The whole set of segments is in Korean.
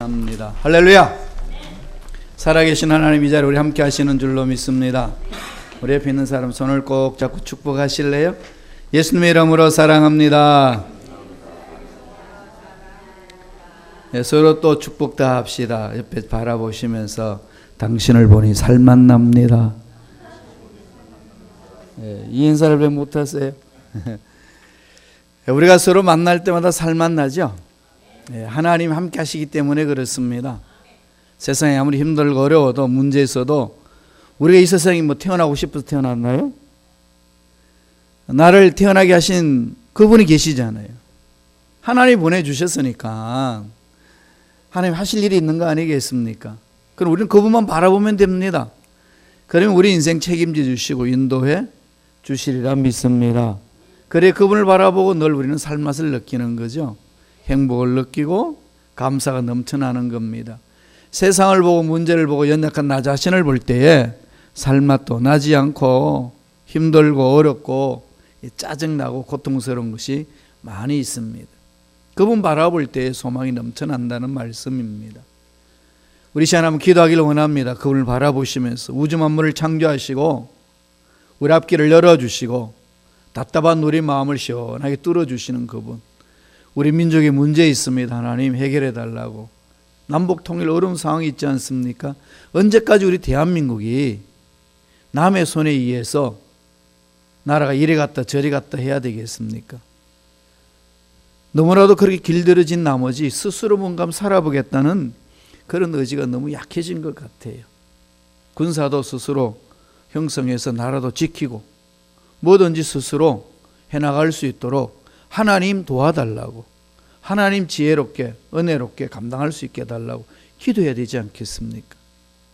합니다. 할렐루야. 살아계신 하나님, 이 자리에 우리 함께 하시는 줄로 믿습니다. 우리 옆에 있는 사람 손을 꼭 잡고 축복하실래요? 예수님의 이름으로 사랑합니다. 네, 서로 또 축복 다 합시다. 옆에 바라보시면서 당신을 보니 살맛 납니다. 네, 이 인사를 왜 못하세요? 우리가 서로 만날 때마다 살맛 나죠? 네, 하나님 함께 하시기 때문에 그렇습니다. 세상에 아무리 힘들고 어려워도 문제 있어도 우리가 이 세상에 뭐 태어나고 싶어서 태어났나요? 나를 태어나게 하신 그분이 계시잖아요. 하나님 보내주셨으니까 하나님 하실 일이 있는 거 아니겠습니까? 그럼 우리는 그분만 바라보면 됩니다. 그러면 우리 인생 책임져 주시고 인도해 주시리라 믿습니다. 그래 그분을 바라보고 늘 우리는 살맛을 느끼는 거죠. 행복을 느끼고 감사가 넘쳐나는 겁니다. 세상을 보고 문제를 보고 연약한 나 자신을 볼 때에 살맛도 나지 않고 힘들고 어렵고 짜증나고 고통스러운 것이 많이 있습니다. 그분 바라볼 때에 소망이 넘쳐난다는 말씀입니다. 우리 시간 한번 기도하기를 원합니다. 그분을 바라보시면서 우주 만물을 창조하시고 우리 앞길을 열어주시고 답답한 우리 마음을 시원하게 뚫어주시는 그분, 우리 민족에 문제 있습니다. 하나님 해결해 달라고. 남북 통일 어려운 상황이 있지 않습니까? 언제까지 우리 대한민국이 남의 손에 의해서 나라가 이리 갔다 저리 갔다 해야 되겠습니까? 너무나도 그렇게 길들여진 나머지 스스로 뭔가 살아보겠다는 그런 의지가 너무 약해진 것 같아요. 군사도 스스로 형성해서 나라도 지키고 뭐든지 스스로 해나갈 수 있도록 하나님 도와달라고, 하나님 지혜롭게 은혜롭게 감당할 수 있게 해달라고 기도해야 되지 않겠습니까?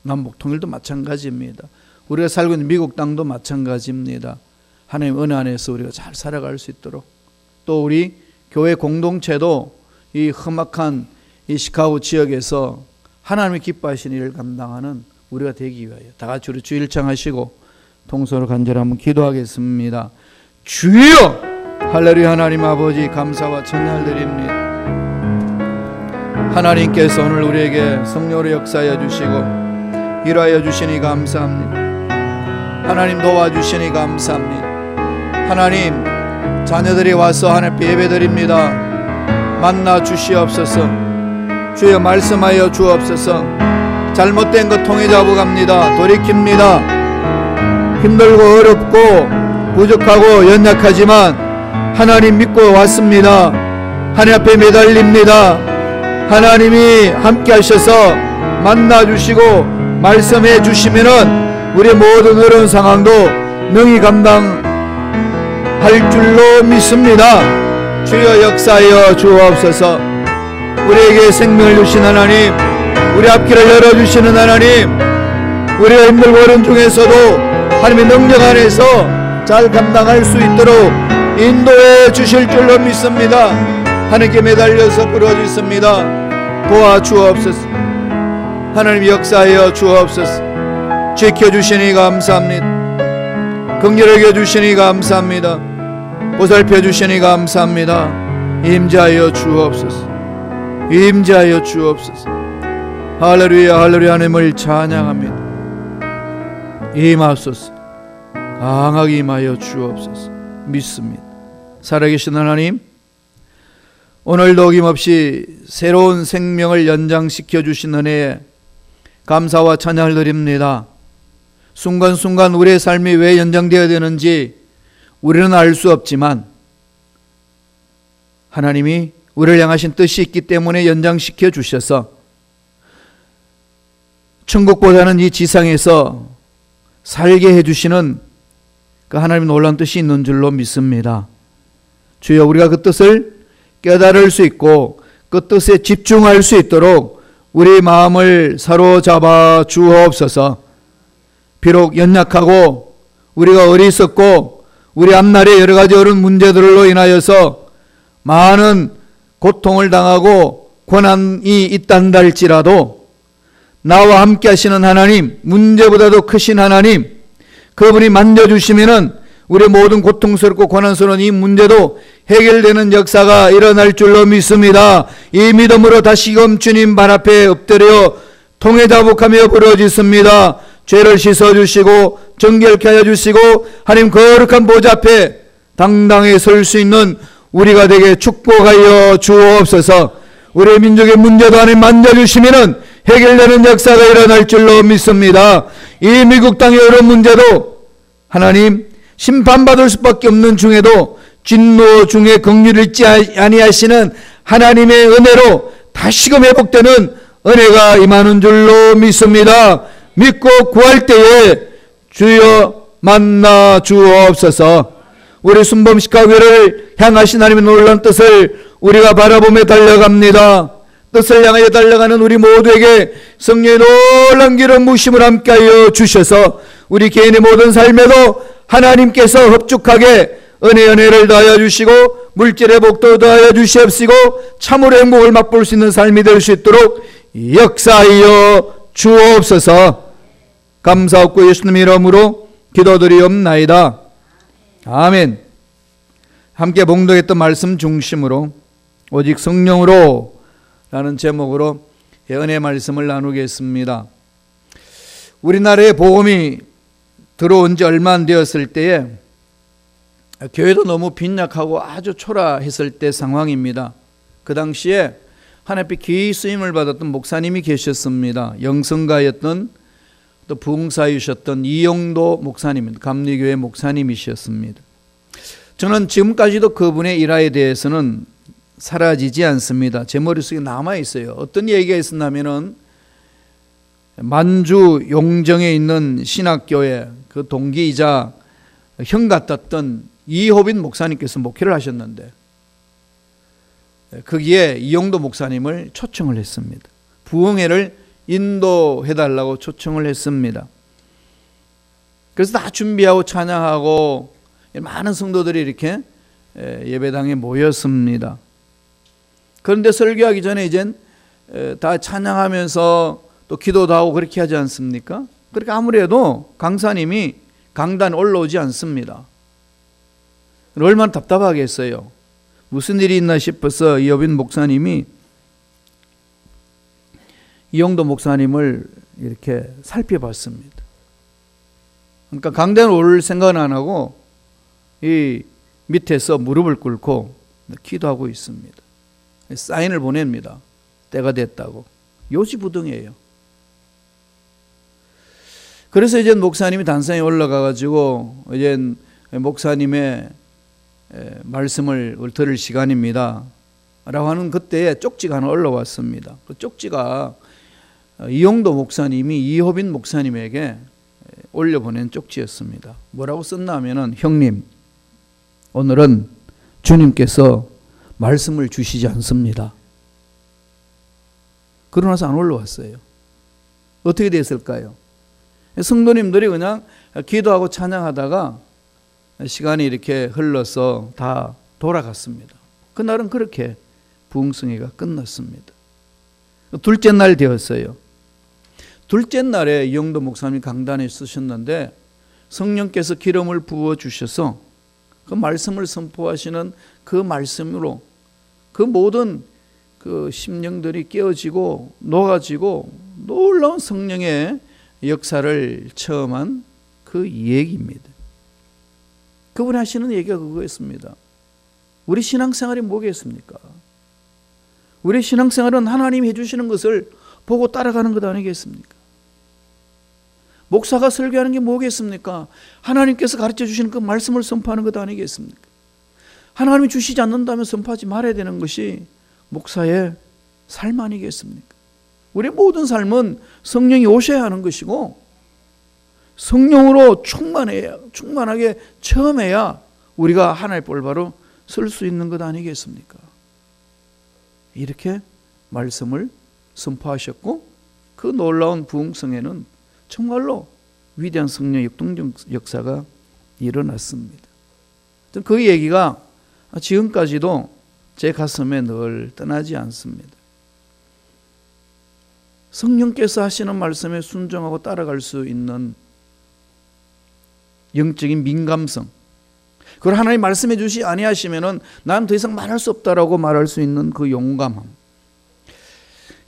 남북 통일도 마찬가지입니다. 우리가 살고 있는 미국 땅도 마찬가지입니다. 하나님 은혜 안에서 우리가 잘 살아갈 수 있도록, 또 우리 교회 공동체도 이 험악한 이 시카고 지역에서 하나님이 기뻐하시는 일을 감당하는 우리가 되기 위하여 다 같이 우리 주 일창하시고 통솔을 간절히 한번 기도하겠습니다. 주여! 할렐루야. 하나님 아버지 감사와 찬양을 드립니다. 하나님께서 오늘 우리에게 성령으로 역사하여 주시고 일하여 주시니 감사합니다. 하나님 도와주시니 감사합니다. 하나님 자녀들이 와서 하나님께 예배드립니다. 만나 주시옵소서. 주여 말씀하여 주옵소서. 잘못된 것 통해 잡아갑니다. 돌이킵니다. 힘들고 어렵고 부족하고 연약하지만 하나님 믿고 왔습니다. 하나님 앞에 매달립니다. 하나님이 함께 하셔서 만나 주시고 말씀해 주시면은 우리 모든 어려운 상황도 능히 감당할 줄로 믿습니다. 주여 역사하여 주옵소서. 우리에게 생명을 주신 하나님, 우리 앞길을 열어주시는 하나님, 우리가 힘들고 어려운 중에서도 하나님의 능력 안에서 잘 감당할 수 있도록 인도해 주실 줄로 믿습니다. 하나님께 매달려서 부르짖습니다. 도와주옵소서. 하나님 역사하여 주옵소서. 지켜주시니 감사합니다. 긍휼하게 해주시니 감사합니다. 보살펴 주시니 감사합니다. 임재하여 주옵소서. 임재하여 주옵소서. 할렐루야. 할렐루야. 하나님을 찬양합니다. 임하소서. 강하게 임하여 주옵소서. 믿습니다. 살아계신 하나님, 오늘도 어김없이 새로운 생명을 연장시켜 주신 은혜에 감사와 찬양을 드립니다. 순간순간 우리의 삶이 왜 연장되어야 되는지 우리는 알 수 없지만 하나님이 우리를 향하신 뜻이 있기 때문에 연장시켜 주셔서 천국보다는 이 지상에서 살게 해주시는 그 하나님의 놀라운 뜻이 있는 줄로 믿습니다. 주여 우리가 그 뜻을 깨달을 수 있고 그 뜻에 집중할 수 있도록 우리 마음을 사로잡아 주옵소서. 비록 연약하고 우리가 어리석고 우리 앞날에 여러 가지 어려운 문제들로 인하여서 많은 고통을 당하고 고난이 있단다 할지라도 나와 함께 하시는 하나님, 문제보다도 크신 하나님, 그분이 만져주시면은 우리 모든 고통스럽고 고난스러운 이 문제도 해결되는 역사가 일어날 줄로 믿습니다. 이 믿음으로 다시금 주님 발 앞에 엎드려 통회자복하며 부르짖습니다. 죄를 씻어주시고 정결케 하여 주시고 하나님 거룩한 보좌 앞에 당당히 설 수 있는 우리가 되게 축복하여 주옵소서. 우리 민족의 문제도 하나님 만져주시면 해결되는 역사가 일어날 줄로 믿습니다. 이 미국 땅의 여러 문제도 하나님 심판받을 수밖에 없는 중에도 진노 중에 긍휼을 잊지 아니하시는 하나님의 은혜로 다시금 회복되는 은혜가 임하는 줄로 믿습니다. 믿고 구할 때에 주여 만나 주옵소서. 우리 순범시카교회를 향하신 하나님의 놀라운 뜻을 우리가 바라보며 달려갑니다. 뜻을 향하여 달려가는 우리 모두에게 성령의 놀라운 기름 부으심을 함께하여 주셔서 우리 개인의 모든 삶에도 하나님께서 흡족하게 은혜를 더하여 주시고 물질의 복도 더하여 주시옵시고 참으로 행복을 맛볼 수 있는 삶이 될 수 있도록 역사하여 주옵소서. 감사하고 예수님 이름으로 기도드리옵나이다. 아멘. 함께 봉독했던 말씀 중심으로 오직 성령으로 라는 제목으로 은혜 말씀을 나누겠습니다. 우리나라에 복음이 들어온 지 얼마 안 되었을 때에 교회도 너무 빈약하고 아주 초라했을 때 상황입니다. 그 당시에 하나님께 귀히 쓰임을 받았던 목사님이 계셨습니다. 영성가였던 또 부흥사이셨던 이영도 목사님, 감리교회 목사님이셨습니다. 저는 지금까지도 그분의 일화에 대해서는 사라지지 않습니다. 제 머릿속에 남아있어요. 어떤 얘기가 있었냐면은 만주 용정에 있는 신학교에 그 동기이자 형 같았던 이호빈 목사님께서 목회를 하셨는데 거기에 이영도 목사님을 초청을 했습니다. 부흥회를 인도해달라고 초청을 했습니다. 그래서 다 준비하고 찬양하고 많은 성도들이 이렇게 예배당에 모였습니다. 그런데 설교하기 전에 이젠 다 찬양하면서 또 기도도 하고 그렇게 하지 않습니까? 그러니까 아무래도 강사님이 강단에 올라오지 않습니다. 얼마나 답답하겠어요. 무슨 일이 있나 싶어서 이호빈 목사님이 이영도 목사님을 이렇게 살펴봤습니다. 그러니까 강단에 올 생각은 안 하고 이 밑에서 무릎을 꿇고 기도하고 있습니다. 사인을 보냅니다. 때가 됐다고. 요지부동이에요. 그래서 이제 목사님이 단상에 올라가가지고 이제 목사님의 말씀을 들을 시간입니다. 라고 하는 그때에 쪽지가 하나 올라왔습니다. 그 쪽지가 이영도 목사님이 이호빈 목사님에게 올려보낸 쪽지였습니다. 뭐라고 썼나 하면은 형님, 오늘은 주님께서 말씀을 주시지 않습니다. 그러고 나서 안 올라왔어요. 어떻게 됐을까요? 성도님들이 그냥 기도하고 찬양하다가 시간이 이렇게 흘러서 다 돌아갔습니다. 그날은 그렇게 부흥성회가 끝났습니다. 둘째 날 되었어요. 둘째 날에 이영도 목사님이 강단에 쓰셨는데 성령께서 기름을 부어주셔서 그 말씀을 선포하시는 그 말씀으로 그 모든 그 심령들이 깨어지고 녹아지고 놀라운 성령의 역사를 체험한 그 얘기입니다. 그분이 하시는 얘기가 그거였습니다. 우리 신앙생활이 뭐겠습니까? 우리 신앙생활은 하나님이 해주시는 것을 보고 따라가는 것 아니겠습니까? 목사가 설교하는 게 뭐겠습니까? 하나님께서 가르쳐 주시는 그 말씀을 선포하는 것 아니겠습니까? 하나님이 주시지 않는다면 선포하지 말아야 되는 것이 목사의 삶 아니겠습니까? 우리 모든 삶은 성령이 오셔야 하는 것이고 성령으로 충만하게 체험해야 우리가 하나님의 볼바로 설 수 있는 것 아니겠습니까? 이렇게 말씀을 선포하셨고 그 놀라운 부흥성에는 정말로 위대한 성령 역동 역사가 일어났습니다. 그 얘기가 지금까지도 제 가슴에 늘 떠나지 않습니다. 성령께서 하시는 말씀에 순종하고 따라갈 수 있는 영적인 민감성, 그걸 하나님 말씀해 주시 아니하시면은 난 더 이상 말할 수 없다라고 말할 수 있는 그 용감함.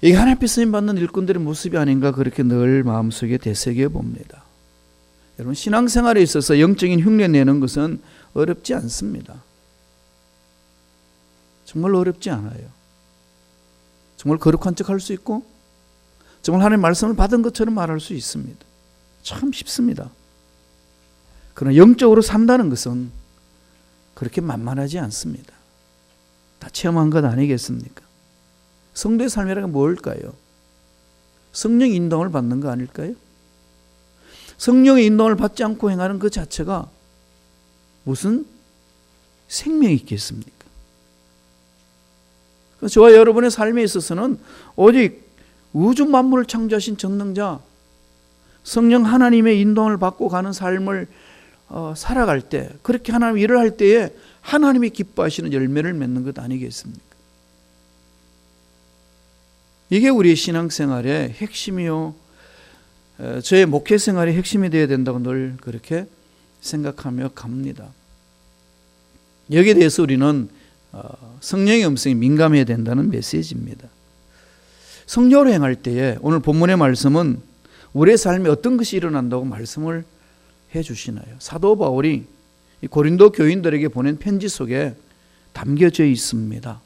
이게 하나님 앞에 쓰임 받는 일꾼들의 모습이 아닌가 그렇게 늘 마음속에 되새겨 봅니다. 여러분 신앙생활에 있어서 영적인 흉내 내는 것은 어렵지 않습니다. 정말 어렵지 않아요. 정말 거룩한 척 할 수 있고 정말 하나님의 말씀을 받은 것처럼 말할 수 있습니다. 참 쉽습니다. 그러나 영적으로 산다는 것은 그렇게 만만하지 않습니다. 다 체험한 것 아니겠습니까? 성도의 삶이라는 게 뭘까요? 성령 인도를 받는 거 아닐까요? 성령의 인도를 받지 않고 행하는 그 자체가 무슨 생명이 있겠습니까? 저와 여러분의 삶에 있어서는 오직 우주 만물을 창조하신 전능자 성령 하나님의 인도를 받고 가는 삶을 살아갈 때, 그렇게 하나님 일을 할 때에 하나님이 기뻐하시는 열매를 맺는 것 아니겠습니까? 이게 우리의 신앙생활의 핵심이요, 저의 목회생활의 핵심이 되어야 된다고 늘 그렇게 생각하며 갑니다. 여기에 대해서 우리는 성령의 음성에 민감해야 된다는 메시지입니다. 성령으로 행할 때에 오늘 본문의 말씀은 우리의 삶에 어떤 것이 일어난다고 말씀을 해 주시나요? 사도 바울이 고린도 교인들에게 보낸 편지 속에 담겨져 있습니다.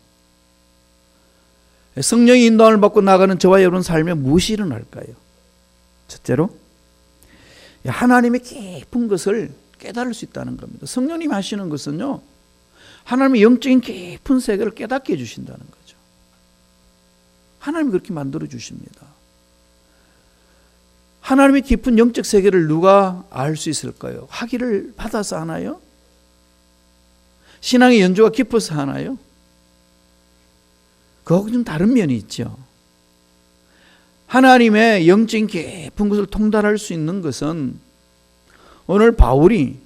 성령의 인도함을 받고 나가는 저와 여러분 삶에 무엇이 일어날까요? 첫째로 하나님의 깊은 것을 깨달을 수 있다는 겁니다. 성령님이 하시는 것은요, 하나님의 영적인 깊은 세계를 깨닫게 해주신다는 거죠. 하나님이 그렇게 만들어 주십니다. 하나님의 깊은 영적 세계를 누가 알 수 있을까요? 학위를 받아서 하나요? 신앙의 연조가 깊어서 하나요? 그거하고 좀 다른 면이 있죠. 하나님의 영적인 깊은 것을 통달할 수 있는 것은 오늘 바울이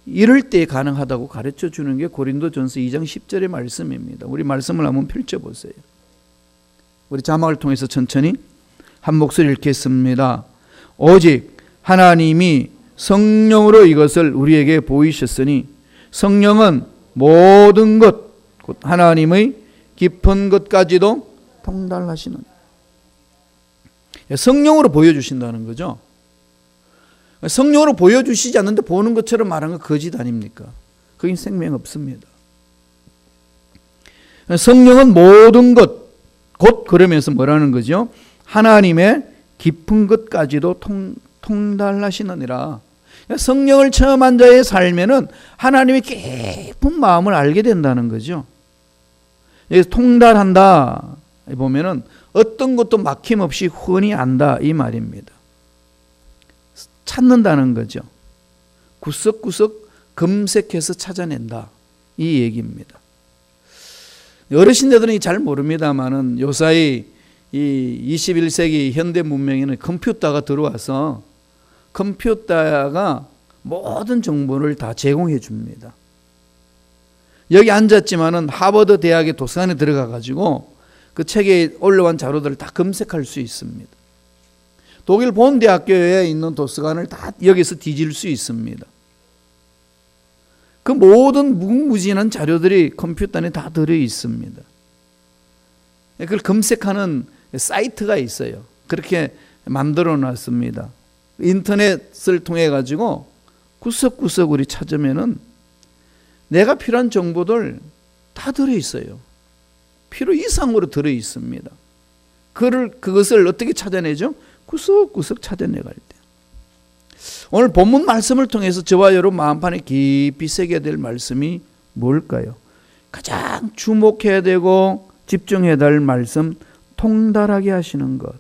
이럴 때 가능하다고 가르쳐 주는 게 고린도전서 2장 10절의 말씀입니다. 우리 말씀을 한번 펼쳐보세요. 우리 자막을 통해서 천천히 한 목소리 읽겠습니다. 오직 하나님이 성령으로 이것을 우리에게 보이셨으니 성령은 모든 것, 곧 하나님의 깊은 것까지도 통달하시는, 성령으로 보여주신다는 거죠. 성령으로 보여주시지 않는데 보는 것처럼 말하는 건 거짓 아닙니까? 거긴 생명 없습니다. 성령은 모든 것, 곧 그러면서 뭐라는 거죠? 하나님의 깊은 것까지도 통달하시느니라. 성령을 체험한 자의 삶에는 하나님의 깊은 마음을 알게 된다는 거죠. 여기서 통달한다 보면은 어떤 것도 막힘없이 훤히 안다 이 말입니다. 찾는다는 거죠. 구석구석 검색해서 찾아낸다 이 얘기입니다. 어르신들은 잘 모릅니다만은 요사이 이 21세기 현대 문명에는 컴퓨터가 들어와서 컴퓨터가 모든 정보를 다 제공해 줍니다. 여기 앉았지만은 하버드 대학의 도서관에 들어가 가지고 그 책에 올라온 자료들을 다 검색할 수 있습니다. 독일 본 대학교에 있는 도서관을 다 여기서 뒤질 수 있습니다. 그 모든 무궁무진한 자료들이 컴퓨터 안에 다 들어 있습니다. 그걸 검색하는 사이트가 있어요. 그렇게 만들어 놨습니다. 인터넷을 통해 가지고 구석구석 우리 찾으면은 내가 필요한 정보들 다 들어 있어요. 필요 이상으로 들어 있습니다. 그것을 어떻게 찾아내죠? 구석구석 찾아내갈 때. 오늘 본문 말씀을 통해서 저와 여러분 마음판에 깊이 새겨야 될 말씀이 뭘까요? 가장 주목해야 되고 집중해야 될 말씀, 통달하게 하시는 것.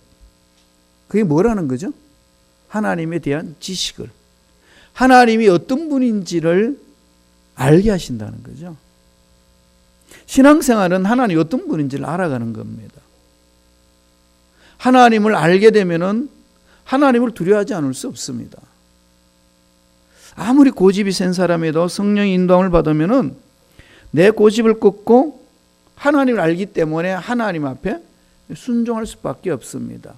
그게 뭐라는 거죠? 하나님에 대한 지식을, 하나님이 어떤 분인지를 알게 하신다는 거죠. 신앙생활은 하나님이 어떤 분인지를 알아가는 겁니다. 하나님을 알게 되면은 하나님을 두려워하지 않을 수 없습니다. 아무리 고집이 센 사람에도 성령의 인도함을 받으면은 내 고집을 꺾고 하나님을 알기 때문에 하나님 앞에 순종할 수밖에 없습니다.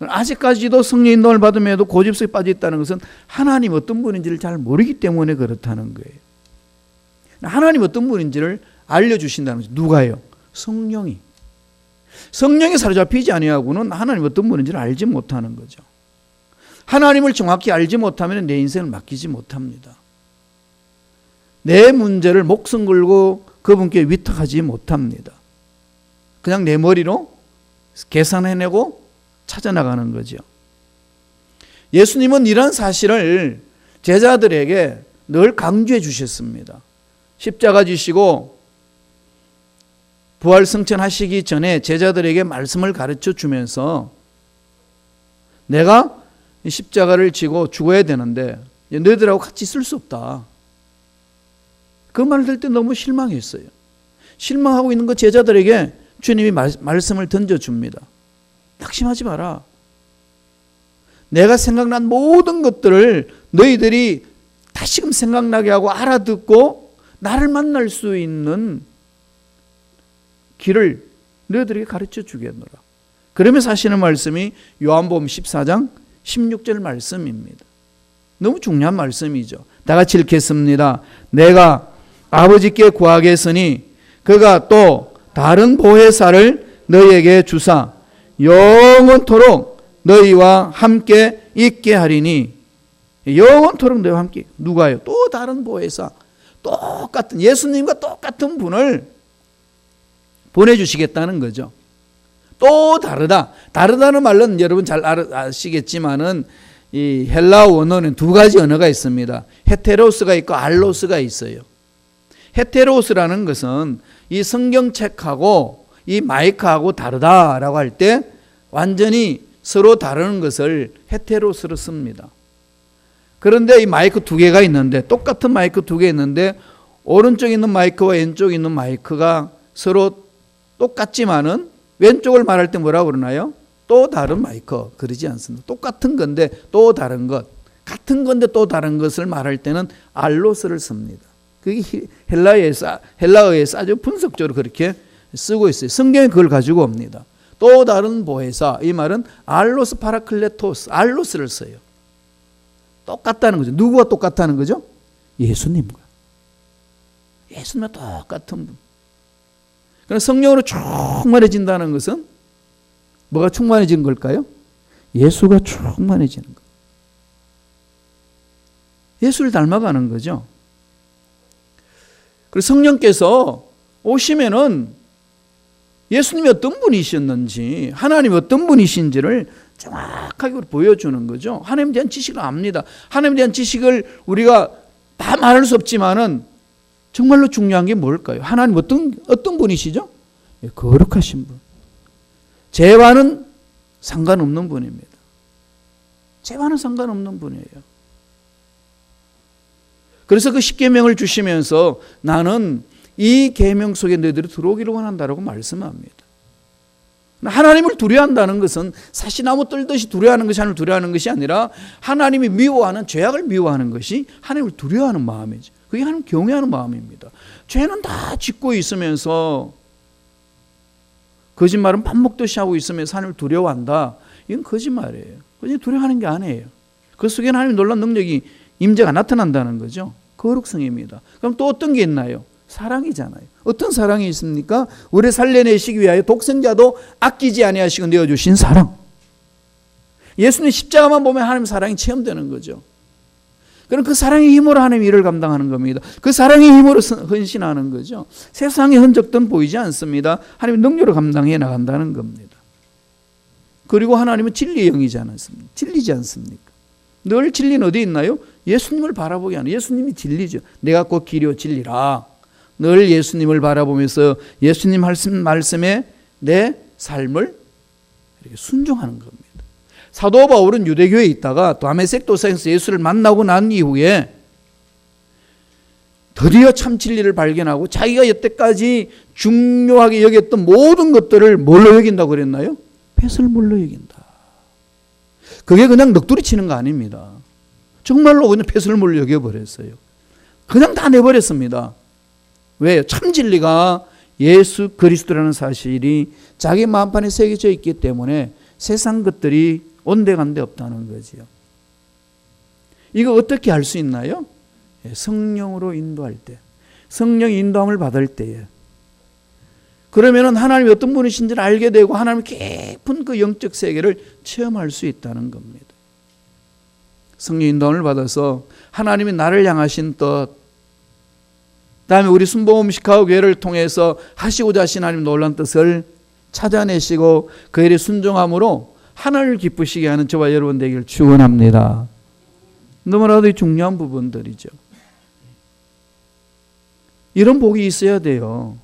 아직까지도 성령 인도를 받음에도 고집속에 빠져 있다는 것은 하나님 어떤 분인지를 잘 모르기 때문에 그렇다는 거예요. 하나님 어떤 분인지를 알려주신다는 거죠. 누가요? 성령이. 성령에 사로잡히지 아니하고는 하나님 어떤 분인지를 알지 못하는 거죠. 하나님을 정확히 알지 못하면 내 인생을 맡기지 못합니다. 내 문제를 목숨 걸고 그분께 위탁하지 못합니다. 그냥 내 머리로 계산해내고 찾아나가는 거죠. 예수님은 이런 사실을 제자들에게 늘 강조해 주셨습니다. 십자가 지시고 부활 승천하시기 전에 제자들에게 말씀을 가르쳐 주면서 내가 십자가를 지고 죽어야 되는데 너희들하고 같이 있을 수 없다. 그 말을 들을 때 너무 실망했어요. 실망하고 있는 그 제자들에게 주님이 말씀을 던져줍니다. 낙심하지 마라. 내가 생각난 모든 것들을 너희들이 다시금 생각나게 하고 알아듣고 나를 만날 수 있는 길을 너희들에게 가르쳐 주겠노라. 그러면서 하시는 말씀이 요한복음 14장 16절 말씀입니다. 너무 중요한 말씀이죠. 다 같이 읽겠습니다. 내가 아버지께 구하겠으니 그가 또 다른 보혜사를 너희에게 주사 영원토록 너희와 함께 있게 하리니. 영원토록 너희와 함께. 누가요? 또 다른 보혜사, 똑같은 예수님과 똑같은 분을 보내주시겠다는 거죠. 또 다르다. 다르다는 말은 여러분 잘 아시겠지만은 이 헬라 원어는 두 가지 언어가 있습니다. 헤테로스가 있고 알로스가 있어요. 헤테로스라는 것은 이 성경책하고 이 마이크하고 다르다라고 할 때 완전히 서로 다르는 것을 헤테로스로 씁니다. 그런데 이 마이크 두 개가 있는데 똑같은 마이크 두 개 있는데 오른쪽에 있는 마이크와 왼쪽에 있는 마이크가 서로 똑같지만은 왼쪽을 말할 때 뭐라고 그러나요? 또 다른 마이크. 그러지 않습니다. 똑같은 건데 또 다른 것. 같은 건데 또 다른 것을 말할 때는 알로스를 씁니다. 그게 헬라어에서 아주 분석적으로 그렇게 쓰고 있어요. 성경에 그걸 가지고 옵니다. 또 다른 보혜사. 이 말은 알로스 파라클레토스. 알로스를 써요. 똑같다는 거죠. 누구와 똑같다는 거죠? 예수님과. 예수님과 똑같은 분. 그래서 성령으로 충만해진다는 것은 뭐가 충만해지는 걸까요? 예수가 충만해지는 것. 예수를 닮아가는 거죠. 그래서 성령께서 오시면은 예수님이 어떤 분이셨는지, 하나님이 어떤 분이신지를 정확하게 보여주는 거죠. 하나님에 대한 지식을 압니다. 하나님에 대한 지식을 우리가 다 말할 수 없지만은 정말로 중요한 게 뭘까요? 하나님 어떤 분이시죠? 거룩하신 분. 죄와는 상관없는 분입니다. 죄와는 상관없는 분이에요. 그래서 그 십계명을 주시면서 나는 이 계명 속에 너희들이 들어오기를 원한다라고 말씀합니다. 하나님을 두려워한다는 것은 사시나무 떨듯이 두려워하는 것이 하나님을 두려워하는 것이 아니라 하나님이 미워하는 죄악을 미워하는 것이 하나님을 두려워하는 마음이죠. 그게 하나님 경외하는 마음입니다. 죄는 다 짓고 있으면서 거짓말은 밥 먹듯이 하고 있으면서 하나님을 두려워한다. 이건 거짓말이에요. 그냥 두려워하는 게 아니에요. 그 속에는 하나님의 놀라운 능력이 임재가 나타난다는 거죠. 거룩성입니다. 그럼 또 어떤 게 있나요? 사랑이잖아요. 어떤 사랑이 있습니까? 우리 살려내시기 위하여 독생자도 아끼지 아니하시고 내어주신 사랑. 예수님 십자가만 보면 하나님 사랑이 체험되는 거죠. 그럼 그 사랑의 힘으로 하나님 일을 감당하는 겁니다. 그 사랑의 힘으로 헌신하는 거죠. 세상의 흔적들은 보이지 않습니다. 하나님의 능력으로 감당해 나간다는 겁니다. 그리고 하나님은 진리의 영이지 않습니까? 진리지 않습니까? 늘 진리는 어디 있나요? 예수님을 바라보게 하는, 예수님이 진리죠. 내가 곧 길이요 진리라. 늘 예수님을 바라보면서 예수님 말씀에 내 삶을 이렇게 순종하는 겁니다. 사도 바울은 유대교에 있다가 다메섹 도상에서 예수를 만나고 난 이후에 드디어 참 진리를 발견하고 자기가 여태까지 중요하게 여겼던 모든 것들을 뭘로 여긴다고 그랬나요? 배설물로 여긴다. 그게 그냥 넋두리 치는 거 아닙니다. 정말로 그냥 배설물로 여겨버렸어요. 그냥 다 내버렸습니다. 왜요? 참 진리가 예수 그리스도라는 사실이 자기 마음판에 새겨져 있기 때문에 세상 것들이 온데간데 없다는 거지요. 이거 어떻게 할 수 있나요? 성령으로 인도할 때, 성령의 인도함을 받을 때에. 그러면은 하나님이 어떤 분이신지를 알게 되고 하나님의 깊은 그 영적 세계를 체험할 수 있다는 겁니다. 성령 인도함을 받아서 하나님이 나를 향하신 뜻, 그다음에 우리 순복음 시카고 교회를 통해서 하시고자 하신 하나님 놀라운 뜻을 찾아내시고 그 일에 순종함으로 하나님을 기쁘시게 하는 저와 여러분 되기를 축원합니다. 너무나도 중요한 부분들이죠. 이런 복이 있어야 돼요.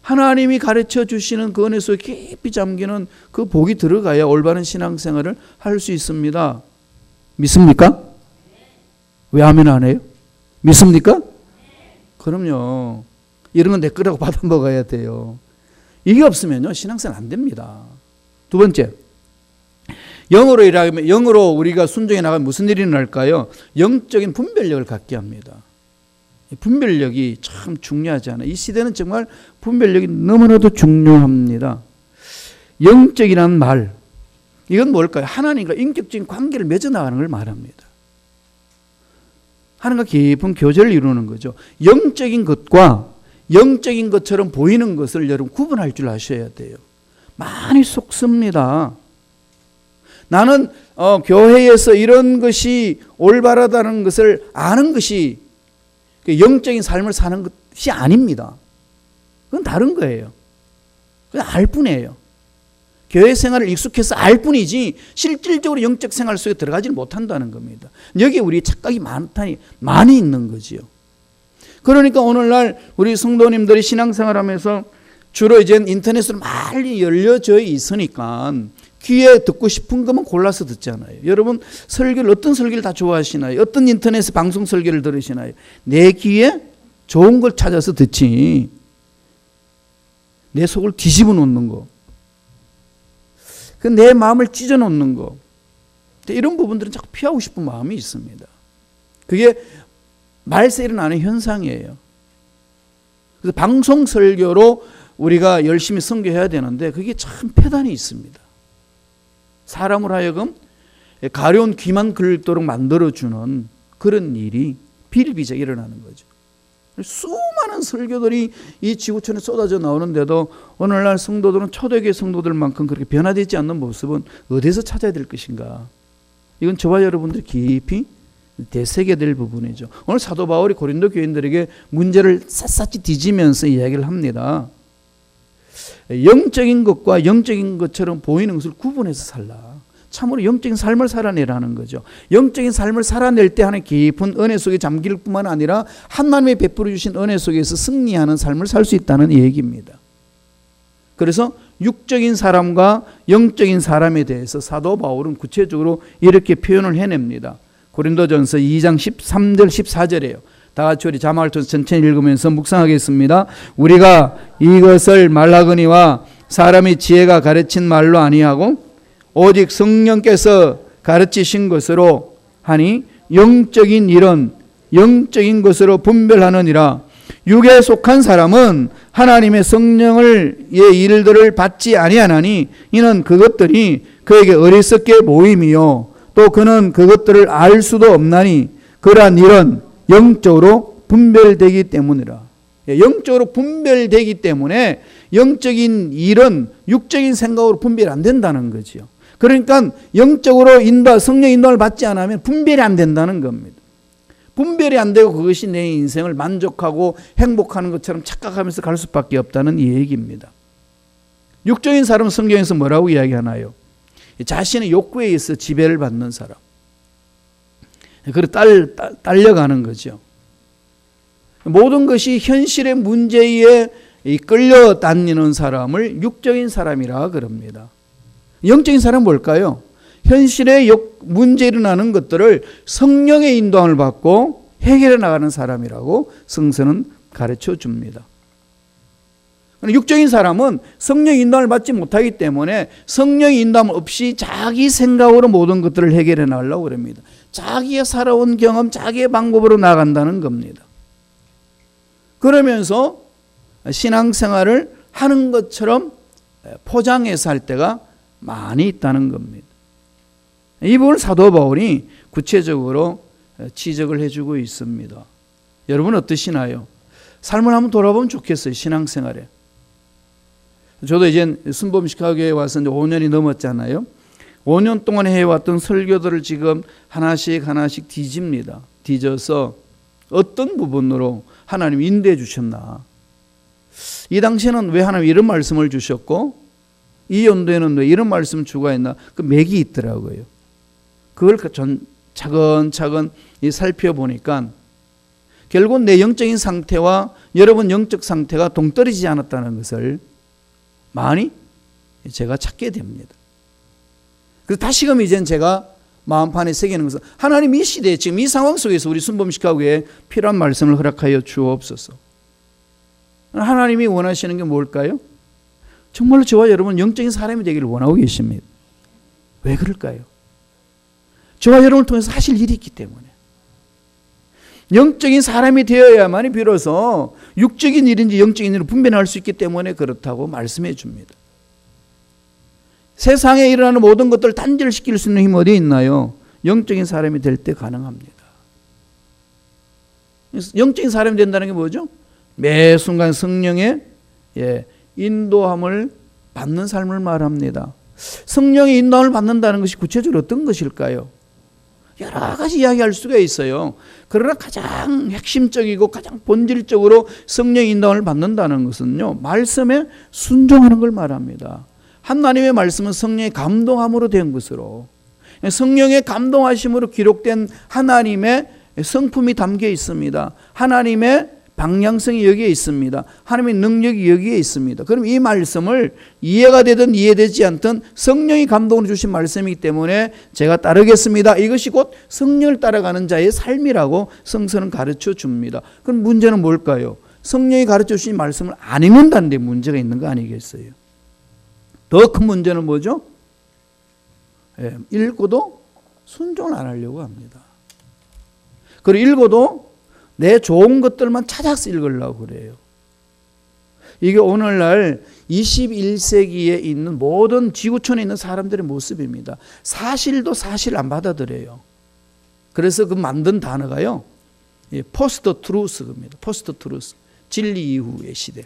하나님이 가르쳐 주시는 그 은혜 속에 깊이 잠기는 그 복이 들어가야 올바른 신앙생활을 할 수 있습니다. 믿습니까? 왜 아멘 안 해요? 믿습니까? 그럼요. 이런 건 내 거라고 받아 먹어야 돼요. 이게 없으면요 신앙생활 안 됩니다. 두 번째, 영으로 우리가 순종해 나가면 무슨 일이 날까요? 영적인 분별력을 갖게 합니다. 분별력이 참 중요하잖아요. 이 시대는 정말 분별력이 너무나도 중요합니다. 영적이라는 말, 이건 뭘까요? 하나님과 인격적인 관계를 맺어나가는 걸 말합니다. 하나님과 깊은 교제를 이루는 거죠. 영적인 것과 영적인 것처럼 보이는 것을 여러분 구분할 줄 아셔야 돼요. 많이 속습니다. 나는 교회에서 이런 것이 올바르다는 것을 아는 것이 영적인 삶을 사는 것이 아닙니다. 그건 다른 거예요. 그냥 알 뿐이에요. 교회 생활을 익숙해서 알 뿐이지 실질적으로 영적 생활 속에 들어가지는 못한다는 겁니다. 여기에 우리 착각이 많이 있는 거지요. 그러니까 오늘날 우리 성도님들이 신앙생활하면서 주로 이제 인터넷으로 많이 열려져 있으니까 귀에 듣고 싶은 것만 골라서 듣잖아요. 여러분 설교를 어떤 설교를 다 좋아하시나요? 어떤 인터넷 방송 설교를 들으시나요? 내 귀에 좋은 걸 찾아서 듣지. 내 속을 뒤집어 놓는 거. 내 마음을 찢어 놓는 거. 이런 부분들은 자꾸 피하고 싶은 마음이 있습니다. 그게 말세 일어나는 현상이에요. 그래서 방송 설교로 우리가 열심히 선교해야 되는데 그게 참 폐단이 있습니다. 사람을 하여금 가려운 귀만 긁도록 만들어주는 그런 일이 비일비재하게 일어나는 거죠. 수많은 설교들이 이 지구촌에 쏟아져 나오는데도 오늘날 성도들은 초대교회 성도들만큼 그렇게 변화되지 않는 모습은 어디서 찾아야 될 것인가. 이건 저와 여러분들이 깊이 되새겨야 부분이죠. 오늘 사도 바울이 고린도 교인들에게 문제를 샅샅이 뒤지면서 이야기를 합니다. 영적인 것과 영적인 것처럼 보이는 것을 구분해서 살라. 참으로 영적인 삶을 살아내라는 거죠. 영적인 삶을 살아낼 때 하는 깊은 은혜 속에 잠길 뿐만 아니라 하나님의 베풀어 주신 은혜 속에서 승리하는 삶을 살 수 있다는 얘기입니다. 그래서 육적인 사람과 영적인 사람에 대해서 사도 바울은 구체적으로 이렇게 표현을 해냅니다. 고린도전서 2장 13절 14절이에요. 다 같이 우리 자막을 통해서 천천히 읽으면서 묵상하겠습니다. 우리가 이것을 말하거니와 사람이 지혜가 가르친 말로 아니하고 오직 성령께서 가르치신 것으로 하니 영적인 일은 영적인 것으로 분별하느니라. 육에 속한 사람은 하나님의 성령의 일들을 받지 아니하나니 이는 그것들이 그에게 어리석게 보임이요 또 그는 그것들을 알 수도 없나니 그러한 일은 영적으로 분별되기 때문이라. 영적으로 분별되기 때문에 영적인 일은 육적인 생각으로 분별이 안 된다는 거죠. 그러니까 영적으로 성령 인도를 받지 않으면 분별이 안 된다는 겁니다. 분별이 안 되고 그것이 내 인생을 만족하고 행복하는 것처럼 착각하면서 갈 수밖에 없다는 이 얘기입니다. 육적인 사람은 성경에서 뭐라고 이야기하나요? 자신의 욕구에 의해서 지배를 받는 사람. 그리고 딸려가는 거죠. 모든 것이 현실의 문제에 끌려다니는 사람을 육적인 사람이라 그럽니다. 영적인 사람은 뭘까요? 현실의 문제 일어나는 것들을 성령의 인도함을 받고 해결해 나가는 사람이라고 성서는 가르쳐 줍니다. 육적인 사람은 성령의 인도함을 받지 못하기 때문에 성령의 인도함 없이 자기 생각으로 모든 것들을 해결해 나가려고 합니다. 자기의 살아온 경험, 자기의 방법으로 나간다는 겁니다. 그러면서 신앙생활을 하는 것처럼 포장해서 할 때가 많이 있다는 겁니다. 이 부분을 사도 바울이 구체적으로 지적을 해주고 있습니다. 여러분 어떠시나요? 삶을 한번 돌아보면 좋겠어요. 신앙생활에. 저도 이제 순복음시카고에 와서 이제 5년이 넘었잖아요. 5년 동안 해왔던 설교들을 지금 하나씩 뒤집니다. 뒤져서 어떤 부분으로 하나님이 인도해 주셨나. 이 당시에는 왜 하나님 이런 말씀을 주셨고 이 연도에는 왜 이런 말씀을 주고있나. 그 맥이 있더라고요. 그걸 차근차근 살펴보니까 결국 내 영적인 상태와 여러분 영적 상태가 동떨어지지 않았다는 것을 많이 제가 찾게 됩니다. 그래서 다시금 이젠 제가 마음판에 새기는 것은 하나님 이 시대에 지금 이 상황 속에서 우리 순복음시카고에 필요한 말씀을 허락하여 주옵소서. 하나님이 원하시는 게 뭘까요? 정말로 저와 여러분 영적인 사람이 되기를 원하고 계십니다. 왜 그럴까요? 저와 여러분을 통해서 하실 일이 있기 때문에. 영적인 사람이 되어야만이 비로소 육적인 일인지 영적인 일을 분별할 수 있기 때문에 그렇다고 말씀해 줍니다. 세상에 일어나는 모든 것들을 단절시킬 수 있는 힘 어디에 있나요? 영적인 사람이 될 때 가능합니다. 영적인 사람이 된다는 게 뭐죠? 매 순간 성령의 인도함을 받는 삶을 말합니다. 성령의 인도함을 받는다는 것이 구체적으로 어떤 것일까요? 여러 가지 이야기할 수가 있어요. 그러나 가장 핵심적이고 가장 본질적으로 성령의 인도함을 받는다는 것은요, 말씀에 순종하는 걸 말합니다. 하나님의 말씀은 성령의 감동함으로 된 것으로, 성령의 감동하심으로 기록된 하나님의 성품이 담겨 있습니다. 하나님의 방향성이 여기에 있습니다. 하나님의 능력이 여기에 있습니다. 그럼 이 말씀을 이해가 되든 이해되지 않든 성령이 감동을 주신 말씀이기 때문에 제가 따르겠습니다. 이것이 곧 성령을 따라가는 자의 삶이라고 성서는 가르쳐 줍니다. 그럼 문제는 뭘까요? 성령이 가르쳐 주신 말씀을 안 읽는다는 데 문제가 있는 거 아니겠어요? 더 큰 문제는 뭐죠? 읽고도 순종을 안 하려고 합니다. 그리고 읽어도 내 좋은 것들만 찾아서 읽으려고 그래요. 이게 오늘날 21세기에 있는 모든 지구촌에 있는 사람들의 모습입니다. 사실도 사실 안 받아들여요. 그래서 그 만든 단어가요, 포스트 트루스입니다. 포스트 트루스. 진리 이후의 시대.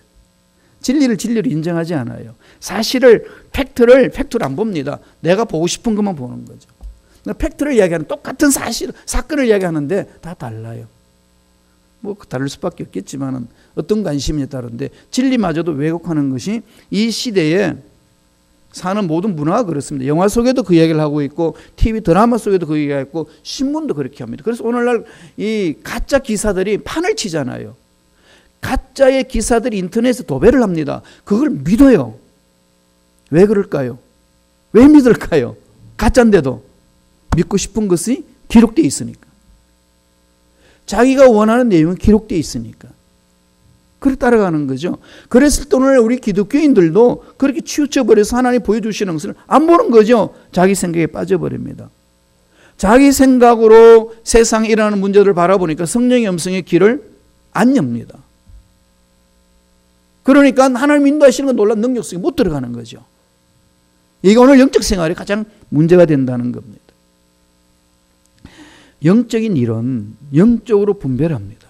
진리를 진리로 인정하지 않아요. 사실을, 팩트를 안 봅니다. 내가 보고 싶은 것만 보는 거죠. 팩트를 이야기하는 똑같은 사건을 이야기하는데 다 달라요. 뭐 다를 수밖에 없겠지만 어떤 관심에 따른데 진리마저도 왜곡하는 것이 이 시대에 사는 모든 문화가 그렇습니다. 영화 속에도 그 이야기를 하고 있고 TV 드라마 속에도 그 이야기가 있고 신문도 그렇게 합니다. 그래서 오늘날 이 가짜 기사들이 판을 치잖아요. 가짜의 기사들이 인터넷에 도배를 합니다. 그걸 믿어요. 왜 그럴까요? 왜 믿을까요? 가짜인데도 믿고 싶은 것이 기록되어 있으니까. 자기가 원하는 내용은 기록되어 있으니까. 그렇게 따라가는 거죠. 그랬을 때 오늘 우리 기독교인들도 그렇게 치우쳐버려서 하나님 보여주시는 것을 안 보는 거죠. 자기 생각에 빠져버립니다. 자기 생각으로 세상에 일어나는 문제들을 바라보니까 성령의 음성의 길을 안 엽니다. 그러니까 하나님 인도하시는 건 놀라운 능력 속에 못 들어가는 거죠. 이게 오늘 영적 생활에 가장 문제가 된다는 겁니다. 영적인 일은 영적으로 분별합니다.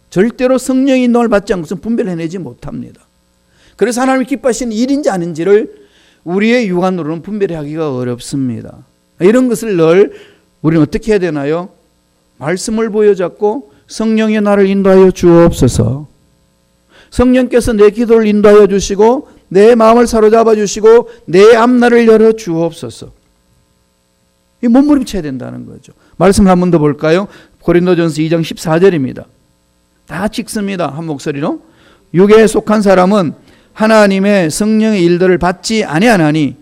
절대로 성령의 인도를 받지 않고서는 분별해내지 못합니다. 그래서 하나님이 기뻐하시는 일인지 아닌지를 우리의 육안으로는 분별하기가 어렵습니다. 이런 것을 늘 우리는 어떻게 해야 되나요? 말씀을 보여잡고 성령의 나를 인도하여 주옵소서. 성령께서 내 기도를 인도하여 주시고 내 마음을 사로잡아 주시고 내 앞날을 열어 주옵소서. 이 몸부림쳐야 된다는 거죠. 말씀을 한 번 더 볼까요? 고린도전서 2장 14절입니다. 다 같이 읽습니다. 한 목소리로. 육에 속한 사람은 하나님의 성령의 일들을 받지 아니하나니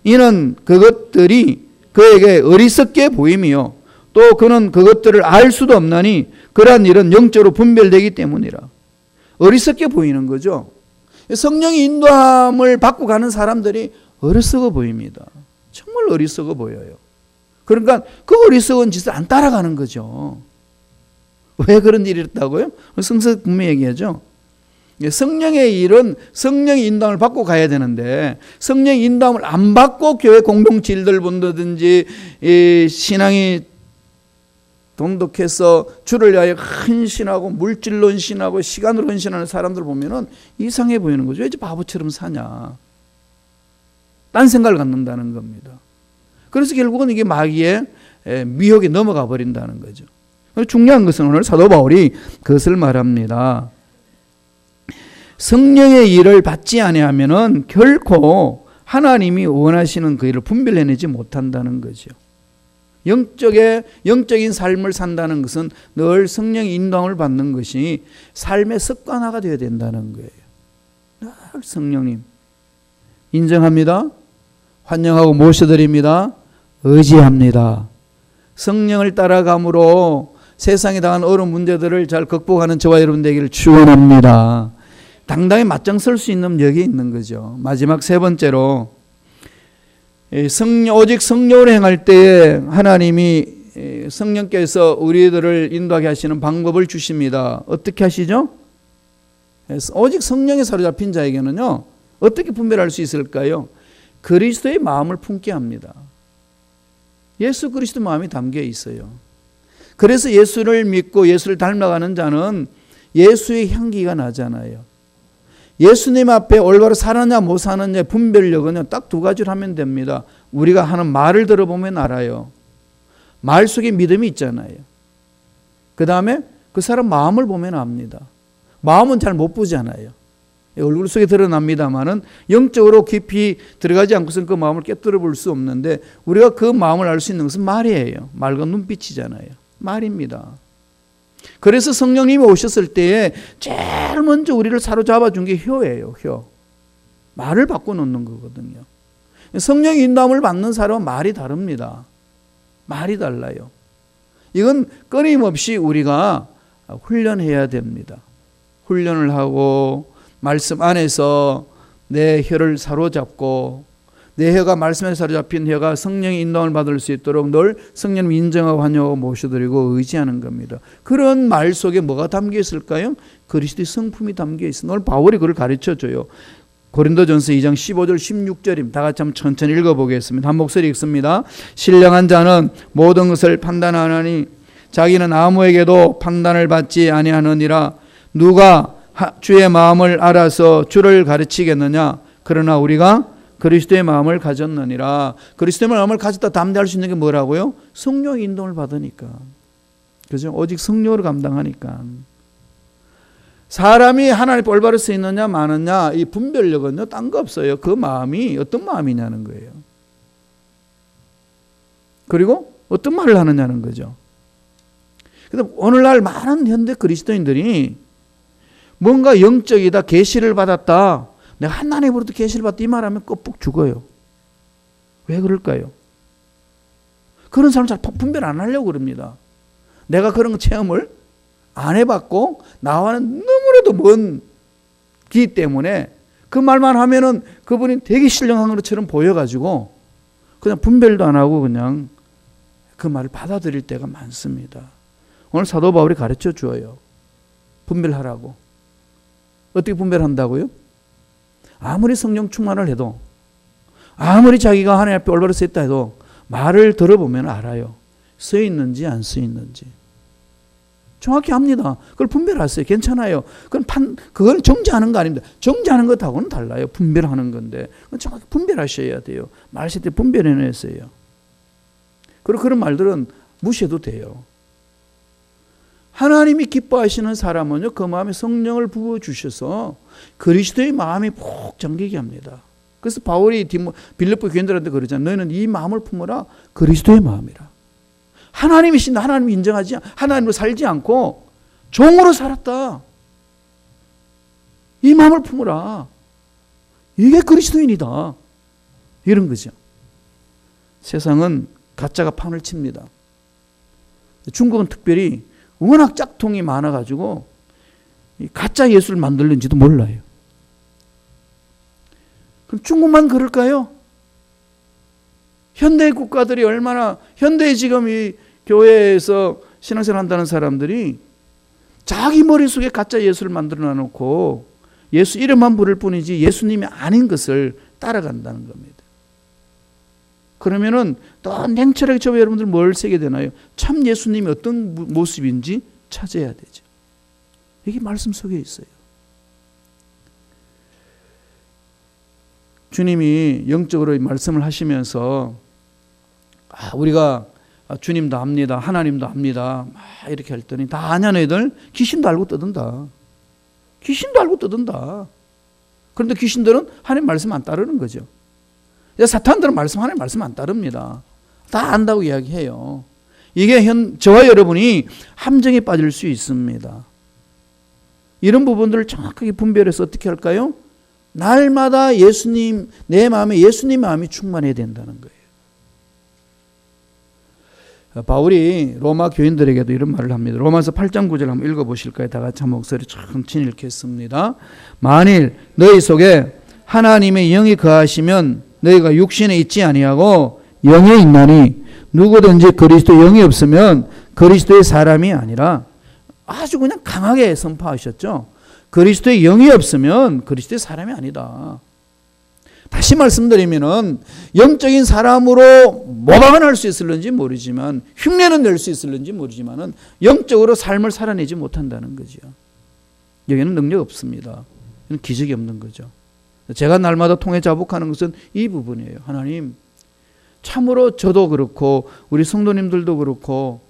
이는 그것들이 그에게 어리석게 보임이요 또 그는 그것들을 알 수도 없나니 그러한 일은 영적으로 분별되기 때문이라. 어리석게 보이는 거죠. 성령의 인도함을 받고 가는 사람들이 어리석어 보입니다. 정말 어리석어 보여요. 그러니까 그 어리석은 짓을 안 따라가는 거죠. 왜 그런 일이 있다고요? 성서 분명히 얘기하죠. 성령의 일은 성령의 인도함을 받고 가야 되는데 성령의 인도함을 안 받고 교회 공동체 일들 본다든지 신앙이 돈독해서 주를 위하여 헌신하고 물질로 헌신하고 시간으로 헌신하는 사람들 보면은 이상해 보이는 거죠. 왜 이제 바보처럼 사냐. 딴 생각을 갖는다는 겁니다. 그래서 결국은 이게 마귀의 미혹에 넘어가 버린다는 거죠. 중요한 것은 오늘 사도 바울이 그것을 말합니다. 성령의 일을 받지 아니하면은 결코 하나님이 원하시는 그 일을 분별해내지 못한다는 거죠. 영적인 삶을 산다는 것은 늘 성령의 인도함을 받는 것이 삶의 습관화가 되어야 된다는 거예요. 늘 성령님 인정합니다. 환영하고 모셔드립니다. 의지합니다. 성령을 따라감으로 세상에 당한 어려운 문제들을 잘 극복하는 저와 여러분 되기를 축원합니다. 당당히 맞짱 설 수 있는 여기 있는 거죠. 마지막 세 번째로 오직 성령으로 행할 때에 하나님이 성령께서 우리들을 인도하게 하시는 방법을 주십니다. 어떻게 하시죠? 오직 성령에 사로잡힌 자에게는요, 어떻게 분별할 수 있을까요? 그리스도의 마음을 품게 합니다. 예수 그리스도 마음이 담겨 있어요. 그래서 예수를 믿고 예수를 닮아가는 자는 예수의 향기가 나잖아요. 예수님 앞에 올바로 사느냐 못 사느냐의 분별력은 딱 두 가지를 하면 됩니다. 우리가 하는 말을 들어보면 알아요. 말 속에 믿음이 있잖아요. 그 다음에 그 사람 마음을 보면 압니다. 마음은 잘 못 보잖아요. 얼굴 속에 드러납니다만은 영적으로 깊이 들어가지 않고서는 그 마음을 깨뜨려 볼 수 없는데 우리가 그 마음을 알 수 있는 것은 말이에요. 말과 눈빛이잖아요. 말입니다. 그래서 성령님이 오셨을 때에 제일 먼저 우리를 사로잡아 준 게 혀예요. 혀. 말을 바꿔놓는 거거든요. 성령의 인도함을 받는 사람은 말이 다릅니다. 말이 달라요. 이건 끊임없이 우리가 훈련해야 됩니다. 훈련을 하고 말씀 안에서 내 혀를 사로잡고 내 혀가 말씀에 사로잡힌 혀가 성령의 인도함을 받을 수 있도록 늘 성령님 인정하고 환영하고 모셔드리고 의지하는 겁니다. 그런 말 속에 뭐가 담겨 있을까요? 그리스도의 성품이 담겨 있습니다. 오늘 바울이 그걸 가르쳐줘요. 고린도전서 2장 15절 16절입니다. 다 같이 한번 천천히 읽어보겠습니다. 한 목소리 읽습니다. 신령한 자는 모든 것을 판단하느니 자기는 아무에게도 판단을 받지 아니하느니라. 누가 주의 마음을 알아서 주를 가르치겠느냐. 그러나 우리가 그리스도의 마음을 가졌느니라. 그리스도의 마음을 가졌다 담대할 수 있는 게 뭐라고요? 성령의 인도를 받으니까. 그죠? 오직 성령으로 감당하니까. 사람이 하나님 올바로 서 있느냐 마느냐 이 분별력은요 딴 거 없어요. 그 마음이 어떤 마음이냐는 거예요. 그리고 어떤 말을 하느냐는 거죠. 그래서 오늘날 많은 현대 그리스도인들이 뭔가 영적이다, 계시를 받았다, 내가 하나님으로부터 계시를 받았다 이 말하면 껍북 죽어요. 왜 그럴까요? 그런 사람 잘 분별 안 하려고 그럽니다. 내가 그런 체험을 안 해봤고 나와는 너무나도 먼기 때문에 그 말만 하면은 그분이 되게 신령한 것처럼 보여가지고 그냥 분별도 안 하고 그냥 그 말을 받아들일 때가 많습니다. 오늘 사도 바울이 가르쳐 줘요. 분별하라고. 어떻게 분별한다고요? 아무리 성령 충만을 해도 아무리 자기가 하나님 앞에 올바로 서 있다 해도 말을 들어보면 알아요. 서 있는지 안 서 있는지. 정확히 압니다. 그걸 분별하세요. 괜찮아요. 그건 정죄하는 거 아닙니다. 정죄하는 것하고는 달라요. 분별하는 건데. 정확히 분별하셔야 돼요. 말실 때 분별해내세요. 그리고 그런 말들은 무시해도 돼요. 하나님이 기뻐하시는 사람은요, 그 마음에 성령을 부어주셔서 그리스도의 마음이 푹 잠기게 합니다. 그래서 바울이 빌립보 교인들한테 그러잖아요. 너희는 이 마음을 품어라. 그리스도의 마음이라. 하나님이신다. 하나님 인정하지 하나님으로 살지 않고 종으로 살았다. 이 마음을 품어라. 이게 그리스도인이다. 이런 거죠. 세상은 가짜가 판을 칩니다. 중국은 특별히 워낙 짝퉁이 많아가지고 가짜 예수를 만들는지도 몰라요. 그럼 중국만 그럴까요? 현대 국가들이 얼마나 현대 지금 이 교회에서 신앙생활 한다는 사람들이 자기 머릿속에 가짜 예수를 만들어 놔놓고 예수 이름만 부를 뿐이지 예수님이 아닌 것을 따라간다는 겁니다. 그러면은 또 냉철하게 저 여러분들 뭘 세게 되나요? 참 예수님이 어떤 모습인지 찾아야 되죠. 이게 말씀 속에 있어요. 주님이 영적으로 말씀을 하시면서 우리가 주님도 압니다. 하나님도 압니다. 막 이렇게 했더니 다 아냐 너희들? 귀신도 알고 떠든다. 귀신도 알고 떠든다. 그런데 귀신들은 하나님 말씀 안 따르는 거죠. 사탄들은 하나님 말씀 안 따릅니다. 다 안다고 이야기해요. 이게 저와 여러분이 함정에 빠질 수 있습니다. 이런 부분들을 정확하게 분별해서 어떻게 할까요? 날마다 예수님, 내 마음에 예수님 마음이 충만해야 된다는 거예요. 바울이 로마 교인들에게도 이런 말을 합니다. 로마서 8장 9절 한번 읽어보실까요? 다 같이 한 목소리 천천히 읽겠습니다. 만일 너희 속에 하나님의 영이 거하시면 너희가 육신에 있지 아니하고 영에 있나니 누구든지 그리스도 영이 없으면 그리스도의 사람이 아니라, 아주 그냥 강하게 선포하셨죠. 그리스도의 영이 없으면 그리스도의 사람이 아니다. 다시 말씀드리면은 영적인 사람으로 모방은 할 수 있을는지 모르지만, 흉내는 낼 수 있을는지 모르지만은 영적으로 삶을 살아내지 못한다는 거죠. 여기는 능력 없습니다. 기적이 없는 거죠. 제가 날마다 통해 자복하는 것은 이 부분이에요. 하나님, 참으로 저도 그렇고 우리 성도님들도 그렇고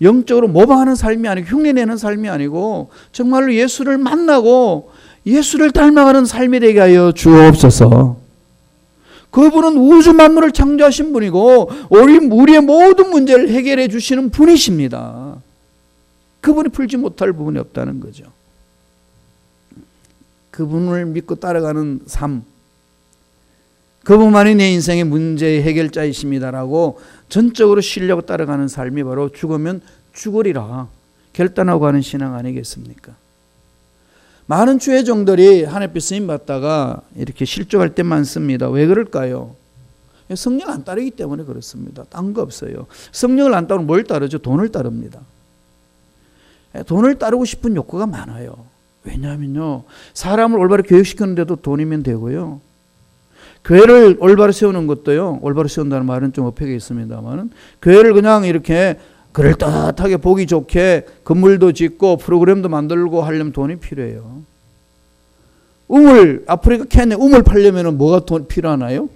영적으로 모방하는 삶이 아니고 흉내내는 삶이 아니고 정말로 예수를 만나고 예수를 닮아가는 삶이 되게 하여 주옵소서. 그분은 우주 만물을 창조하신 분이고 우리의 모든 문제를 해결해 주시는 분이십니다. 그분이 풀지 못할 부분이 없다는 거죠. 그분을 믿고 따라가는 삶, 그분만이 내 인생의 문제의 해결자이십니다라고 전적으로 신뢰하고 따라가는 삶이 바로 죽으면 죽으리라 결단하고 가는 신앙 아니겠습니까? 많은 주의종들이 하나님께 쓰임 받다가 이렇게 실족할 때 많습니다. 왜 그럴까요? 성령 안 따르기 때문에 그렇습니다. 딴 거 없어요. 성령을 안 따르면 뭘 따르죠? 돈을 따릅니다. 돈을 따르고 싶은 욕구가 많아요. 왜냐하면요, 사람을 올바로 교육시키는데도 돈이면 되고요, 교회를 올바로 세우는 것도요, 올바로 세운다는 말은 좀 어폐가 있습니다만, 교회를 그냥 이렇게 그럴듯하게 보기 좋게 건물도 짓고 프로그램도 만들고 하려면 돈이 필요해요. 아프리카 캔에 우물 팔려면 뭐가 돈 필요하나요?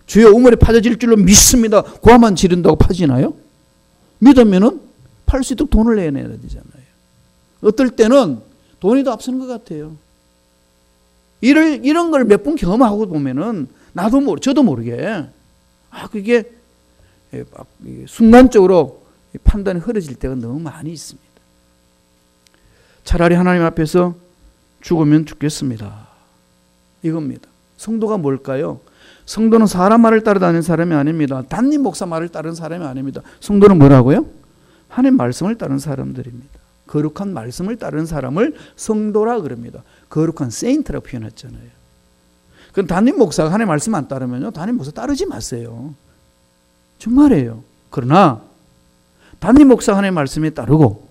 주여 우물이 파져질 줄로 믿습니다. 고함만 지른다고 파지나요? 믿으면은 팔 수 있도록 돈을 내야 되잖아요. 어떨 때는 돈이 더 앞서는 것 같아요. 이런 걸 몇 번 경험하고 보면은 저도 모르게 그게 순간적으로 판단이 흐려질 때가 너무 많이 있습니다. 차라리 하나님 앞에서 죽으면 죽겠습니다. 이겁니다. 성도가 뭘까요? 성도는 사람 말을 따라다니는 사람이 아닙니다. 담임 목사 말을 따르는 사람이 아닙니다. 성도는 뭐라고요? 하나님 말씀을 따르는 사람들입니다. 거룩한 말씀을 따르는 사람을 성도라 그럽니다. 거룩한 세인트라고 표현했잖아요. 그럼 담임 목사가 하나님 말씀 안 따르면요, 담임 목사 따르지 마세요. 정말이에요. 그러나 담임 목사가 하나님 말씀에 따르고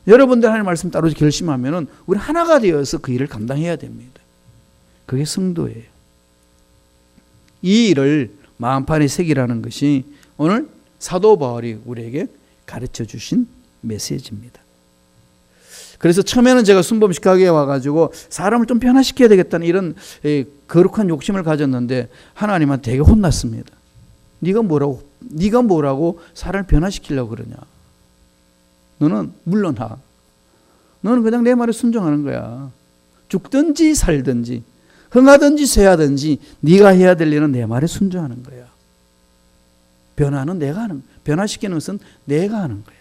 여러분들 하나님 말씀 따르지 결심하면은 우리 하나가 되어서 그 일을 감당해야 됩니다. 그게 성도예요. 이 일을 마음판에 새기라는 것이 오늘 사도 바울이 우리에게 가르쳐 주신 메시지입니다. 그래서 처음에는 제가 순범식하게 와가지고 사람을 좀 변화시켜야 되겠다는 이런 거룩한 욕심을 가졌는데 하나님한테 되게 혼났습니다. 네가 뭐라고 사람을 변화시키려고 그러냐? 너는 물러나. 너는 그냥 내 말에 순종하는 거야. 죽든지 살든지 흥하든지 쇠하든지 네가 해야 될 일은 내 말에 순종하는 거야. 변화는 내가 하는 거야. 변화시키는 것은 내가 하는 거야.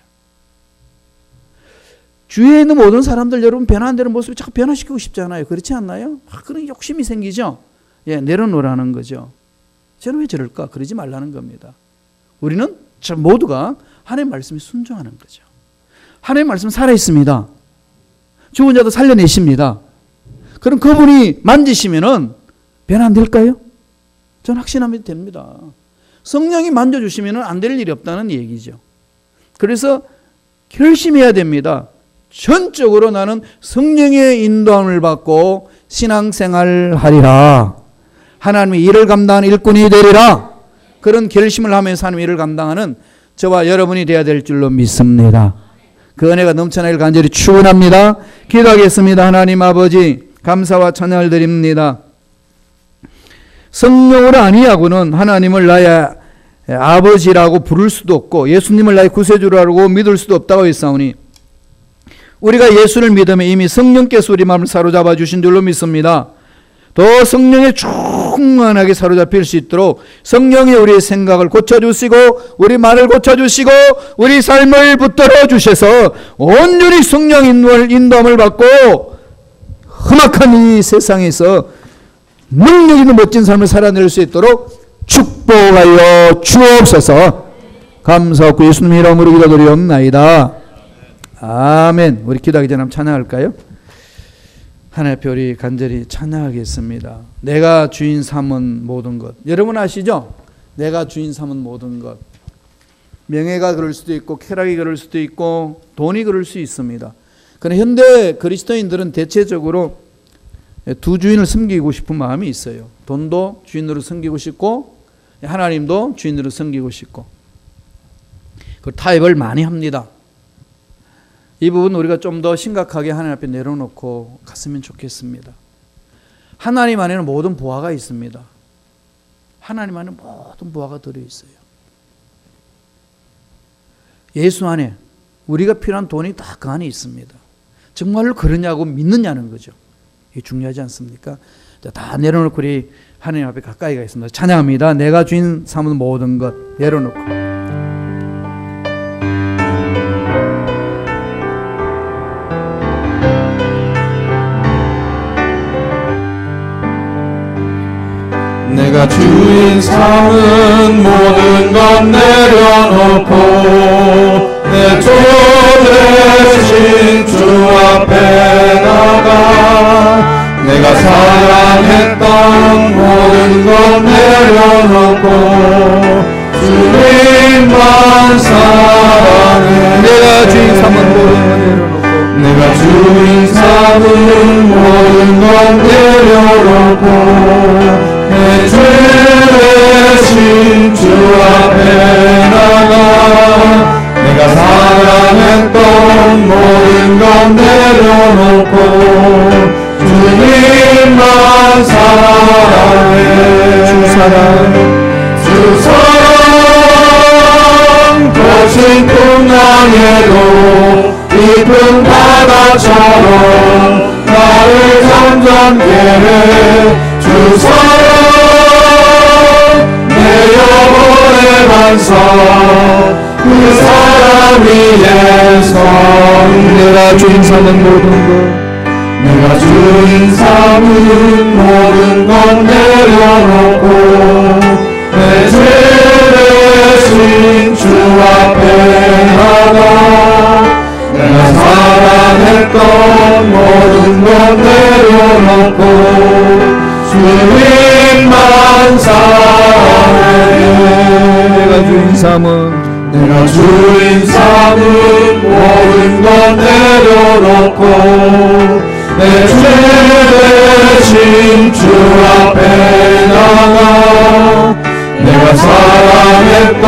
주위에 있는 모든 사람들 여러분 변화되는 모습을 자꾸 변화시키고 싶잖아요. 그렇지 않나요? 그런 욕심이 생기죠. 내려놓으라는 거죠. 저는 왜 저럴까? 그러지 말라는 겁니다. 우리는 모두가 하나님의 말씀에 순종하는 거죠. 하나님의 말씀 살아있습니다. 죽은 자도 살려내십니다. 그럼 그분이 만지시면은 변화 안 될까요? 저는 확신하면 됩니다. 성령이 만져주시면 안 될 일이 없다는 얘기죠. 그래서 결심해야 됩니다. 전적으로 나는 성령의 인도함을 받고 신앙생활 하리라. 하나님의 일을 감당하는 일꾼이 되리라. 그런 결심을 하면서 하나님의 일을 감당하는 저와 여러분이 되어야 될 줄로 믿습니다. 그 은혜가 넘쳐나길 간절히 축원합니다. 기도하겠습니다. 하나님 아버지, 감사와 찬양을 드립니다. 성령으로 아니하고는 하나님을 나의 아버지라고 부를 수도 없고 예수님을 나의 구세주라고 믿을 수도 없다고 했사오니 우리가 예수를 믿으면 이미 성령께서 우리 마음을 사로잡아 주신 줄로 믿습니다. 더 성령에 충만하게 사로잡힐 수 있도록 성령이 우리의 생각을 고쳐주시고 우리 말을 고쳐주시고 우리 삶을 붙들어 주셔서 온전히 성령 인도함을 받고 험악한 이 세상에서 능력 있는 멋진 삶을 살아낼 수 있도록 축복하여 주옵소서. 감사하고 예수님 이름으로 기도드리옵나이다. 아멘. 우리 기도하기 전에 한번 찬양할까요? 하나님 앞에 우리 간절히 찬양하겠습니다. 내가 주인 삼은 모든 것. 여러분 아시죠? 내가 주인 삼은 모든 것. 명예가 그럴 수도 있고 쾌락이 그럴 수도 있고 돈이 그럴 수 있습니다. 그러나 현대 그리스도인들은 대체적으로 두 주인을 섬기고 싶은 마음이 있어요. 돈도 주인으로 섬기고 싶고 하나님도 주인으로 섬기고 싶고 그 타협을 많이 합니다. 이 부분 우리가 좀 더 심각하게 하나님 앞에 내려놓고 갔으면 좋겠습니다. 하나님 안에는 모든 보화가 있습니다. 하나님 안에 모든 보화가 들어있어요. 예수 안에 우리가 필요한 돈이 다 그 안에 있습니다. 정말로 그러냐고 믿느냐는 거죠. 이게 중요하지 않습니까? 다 내려놓고 우리 하나님 앞에 가까이 가겠습니다. 찬양합니다. 내가 주인 삼은 모든 것 내려놓고 내가 주인 삼은 모든 것 내려놓고 내 주 대신 주 앞에 나가 내가 사랑했던 모든 것 내려놓고 주님만 사랑해. 내가 주인 삼은 모든 것 내려놓고 내가 주인 삼은 모든 것 내려놓고 내 주 대신 주 앞에 나가 내가 사랑했던 모든 것 내려놓고 주님만 사랑해. 주 사랑 거친 풍랑에도 깊은 바다처럼 나를 잠잠케 해. 주 사랑 내 영혼의 반석 그 사랑 위에서 내가 주인 삼은 모든 것 내가 주인 삼은 모든 것 내려놓고 내 죄 대신 주 앞에 나가 내가 사랑했던 모든 것 내려놓고 주님만 사랑해. 내가 주인 삼은 내가 주인 삼은 모든 것 내려놓고 내 죄 대신 주 앞에 나가 내가 사랑했던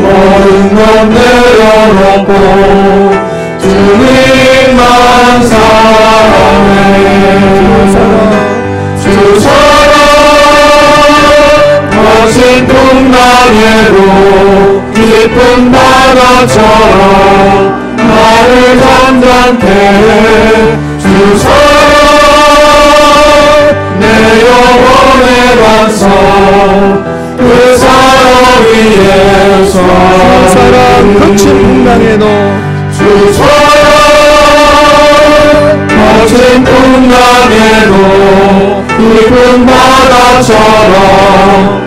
모든 것 내려놓고 주님만 사랑해. 주 사랑 거친 풍랑에도 깊은 바다처럼 나를 잠잠케 해. 주 사랑 내 영혼의 반석 그 사랑 위에서 주 사랑 거친 풍랑에도 주 사랑 거친 풍랑에도 깊은 바다처럼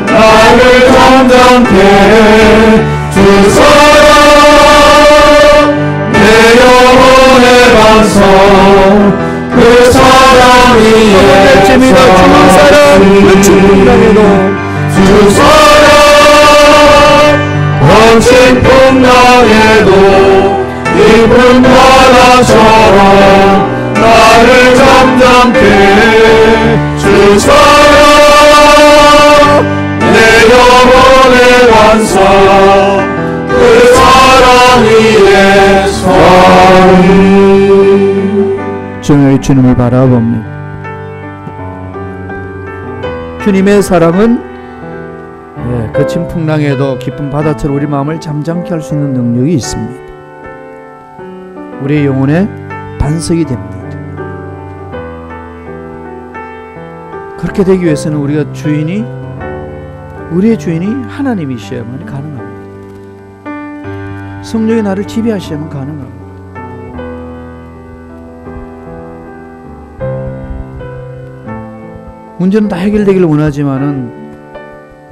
나를 잠잠케 해. 주 사랑 내 영혼의 반석 그 사랑 위에서 주 사랑 거친 풍랑에도 주 사랑 거친 풍랑에도 깊은 바다처럼 나를 잠잠케 주소서. 내 영혼의 완성 그 사랑 위에 서리. 정의 주님을 바라봅니다. 주님의 사랑은 거친 풍랑에도 깊은 바다처럼 우리 마음을 잠잠케 할 수 있는 능력이 있습니다. 우리의 영혼의 반석이 됩니다. 그렇게 되기 위해서는 우리의 주인이 하나님이셔야만 가능합니다. 성령이 나를 지배하셔야만 가능합니다. 문제는 다 해결되기를 원하지만은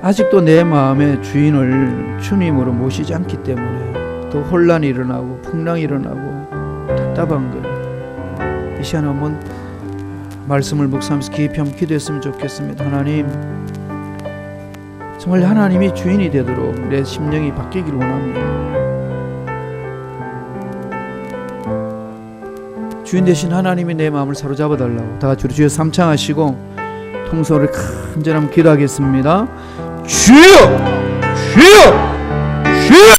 아직도 내 마음의 주인을 주님으로 모시지 않기 때문에 또 혼란이 일어나고 풍랑이 일어나고 답답한 거예요. 이 시간에 한번 말씀을 묵상하면서 깊이 한번 기도했으면 좋겠습니다. 하나님, 정말 하나님이 주인이 되도록 내 심령이 바뀌기를 원합니다. 주인 되신 하나님이 내 마음을 사로잡아 달라고 다 같이 우리 주여 삼창하시고 통성으로 간절히 한번 기도하겠습니다. 주여! 주여! 주여!